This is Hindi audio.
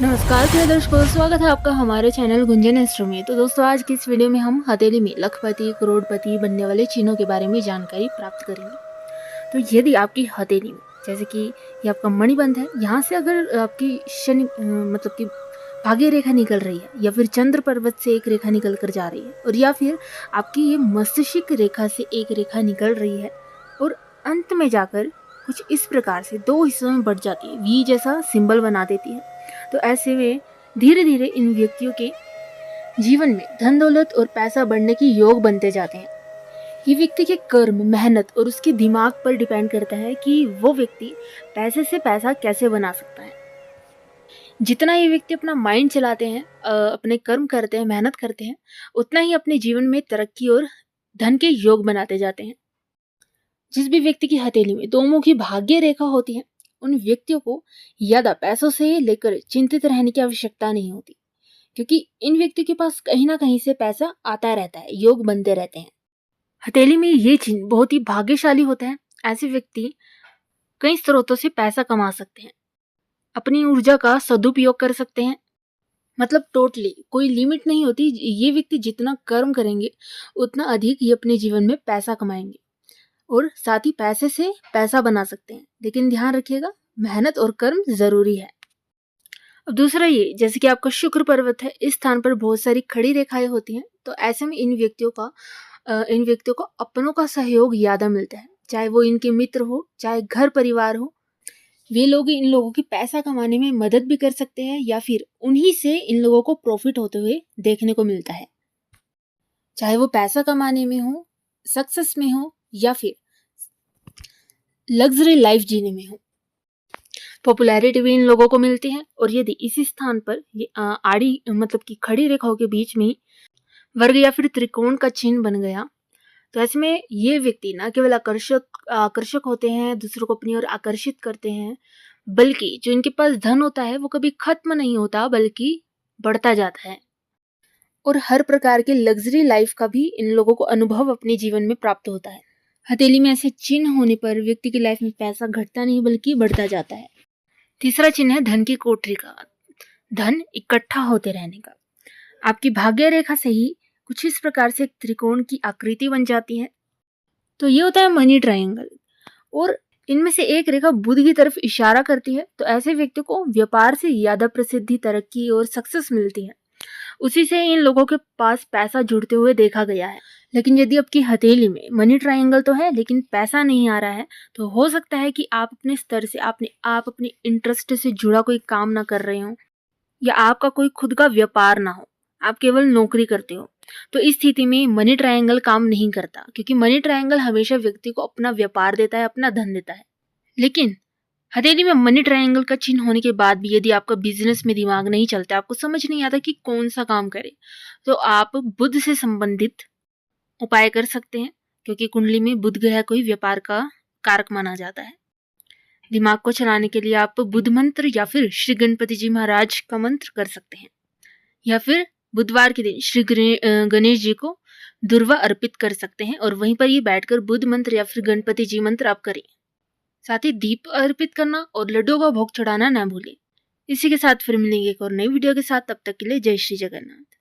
नमस्कार प्रिय दर्शकों, स्वागत है आपका हमारे चैनल गुंजन एस्ट्रो में। तो दोस्तों, आज की इस वीडियो में हम हथेली में लखपति करोड़पति बनने वाले चिन्हों के बारे में जानकारी प्राप्त करेंगे। तो यदि आपकी हथेली में, जैसे कि ये आपका मणिबंध है, यहाँ से अगर आपकी शनि मतलब कि भाग्य रेखा निकल रही है, या फिर चंद्र पर्वत से एक रेखा निकल कर जा रही है, और या फिर आपकी ये मस्तिष्क रेखा से एक रेखा निकल रही है और अंत में जाकर कुछ इस प्रकार से दो हिस्सों में बढ़ जाती है, वी जैसा सिंबल बना देती है, तो ऐसे में धीरे धीरे इन व्यक्तियों के जीवन में धन दौलत और पैसा बढ़ने की योग बनते जाते हैं। ये व्यक्ति के कर्म, मेहनत और उसके दिमाग पर डिपेंड करता है कि वो व्यक्ति पैसे से पैसा कैसे बना सकता है। जितना ये व्यक्ति अपना माइंड चलाते हैं, अपने कर्म करते हैं, मेहनत करते हैं, उतना ही अपने जीवन में तरक्की और धन के योग बनाते जाते हैं। जिस भी व्यक्ति की हथेली में दो मुखी भाग्य रेखा होती है, उन व्यक्तियों को ज्यादा पैसों से लेकर चिंतित रहने की आवश्यकता नहीं होती, क्योंकि इन व्यक्तियों के पास कहीं ना कहीं से पैसा आता रहता है, योग बनते रहते हैं। हथेली में ये चिन्ह बहुत ही भाग्यशाली होता है। ऐसे व्यक्ति कई स्रोतों से पैसा कमा सकते हैं, अपनी ऊर्जा का सदुपयोग कर सकते हैं। मतलब टोटली कोई लिमिट नहीं होती। ये व्यक्ति जितना कर्म करेंगे उतना अधिक ही अपने जीवन में पैसा कमाएंगे और साथ ही पैसे से पैसा बना सकते हैं। लेकिन ध्यान रखिएगा, मेहनत और कर्म जरूरी है। अब दूसरा, ये जैसे कि आपका शुक्र पर्वत है, इस स्थान पर बहुत सारी खड़ी रेखाएं होती हैं, तो ऐसे में इन व्यक्तियों को अपनों का सहयोग ज्यादा मिलता है, चाहे वो इनके मित्र हो, चाहे घर परिवार हो। वे लोग इन लोगों की पैसा कमाने में मदद भी कर सकते हैं, या फिर उन्हीं से इन लोगों को प्रॉफिट होते हुए देखने को मिलता है, चाहे वो पैसा कमाने में हो, सक्सेस में हो, या फिर लग्जरी लाइफ जीने में हो। पॉपुलैरिटी भी इन लोगों को मिलती है। और यदि इसी स्थान पर ये आड़ी मतलब कि खड़ी रेखाओं के बीच में वर्ग या फिर त्रिकोण का चिन्ह बन गया, तो ऐसे में ये व्यक्ति न केवल आकर्षक होते हैं, दूसरों को अपनी ओर आकर्षित करते हैं, बल्कि जो इनके पास धन होता है वो कभी खत्म नहीं होता, बल्कि बढ़ता जाता है। और हर प्रकार के लग्जरी लाइफ का भी इन लोगों को अनुभव अपने जीवन में प्राप्त होता है। हथेली में ऐसे चिन्ह होने पर व्यक्ति की लाइफ में पैसा घटता नहीं बल्कि बढ़ता जाता है। तीसरा चिन्ह है धन की कोठरी का, धन इकट्ठा होते रहने का। आपकी भाग्य रेखा से ही कुछ इस प्रकार से एक त्रिकोण की आकृति बन जाती है, तो ये होता है मनी ट्रायंगल। और इनमें से एक रेखा बुध की तरफ इशारा करती है, तो ऐसे व्यक्ति को व्यापार से ज्यादा प्रसिद्धि, तरक्की और सक्सेस मिलती है। उसी से इन लोगों के पास पैसा जुड़ते हुए देखा गया है। लेकिन यदि आपकी हथेली में मनी ट्रायंगल तो है लेकिन पैसा नहीं आ रहा है, तो हो सकता है कि आप अपने स्तर से आप अपने इंटरेस्ट से जुड़ा कोई काम ना कर रहे हो, या आपका कोई खुद का व्यापार ना हो, आप केवल नौकरी करते हो। तो इस स्थिति में मनी ट्रायंगल काम नहीं करता, क्योंकि मनी ट्रायंगल हमेशा व्यक्ति को अपना व्यापार देता है, अपना धन देता है। लेकिन हथेली में मनी ट्रायंगल का चिन्ह होने के बाद भी यदि आपका बिजनेस में दिमाग नहीं चलता, आपको समझ नहीं आता कि कौन सा काम करे, तो आप बुध से संबंधित उपाय कर सकते हैं, क्योंकि कुंडली में बुध ग्रह को ही व्यापार का कारक माना जाता है। दिमाग को चलाने के लिए आप बुध मंत्र या फिर श्री गणपति जी महाराज का मंत्र कर सकते हैं, या फिर बुधवार के दिन श्री गणेश जी को दुर्वा अर्पित कर सकते हैं, और वहीं पर ये बैठकर बुध मंत्र या फिर गणपति जी मंत्र आप करें। साथ ही दीप अर्पित करना और लड्डू का भोग चढ़ाना ना भूलें। इसी के साथ फिर मिलेंगे एक और नई वीडियो के साथ। तब तक के लिए जय श्री जगन्नाथ।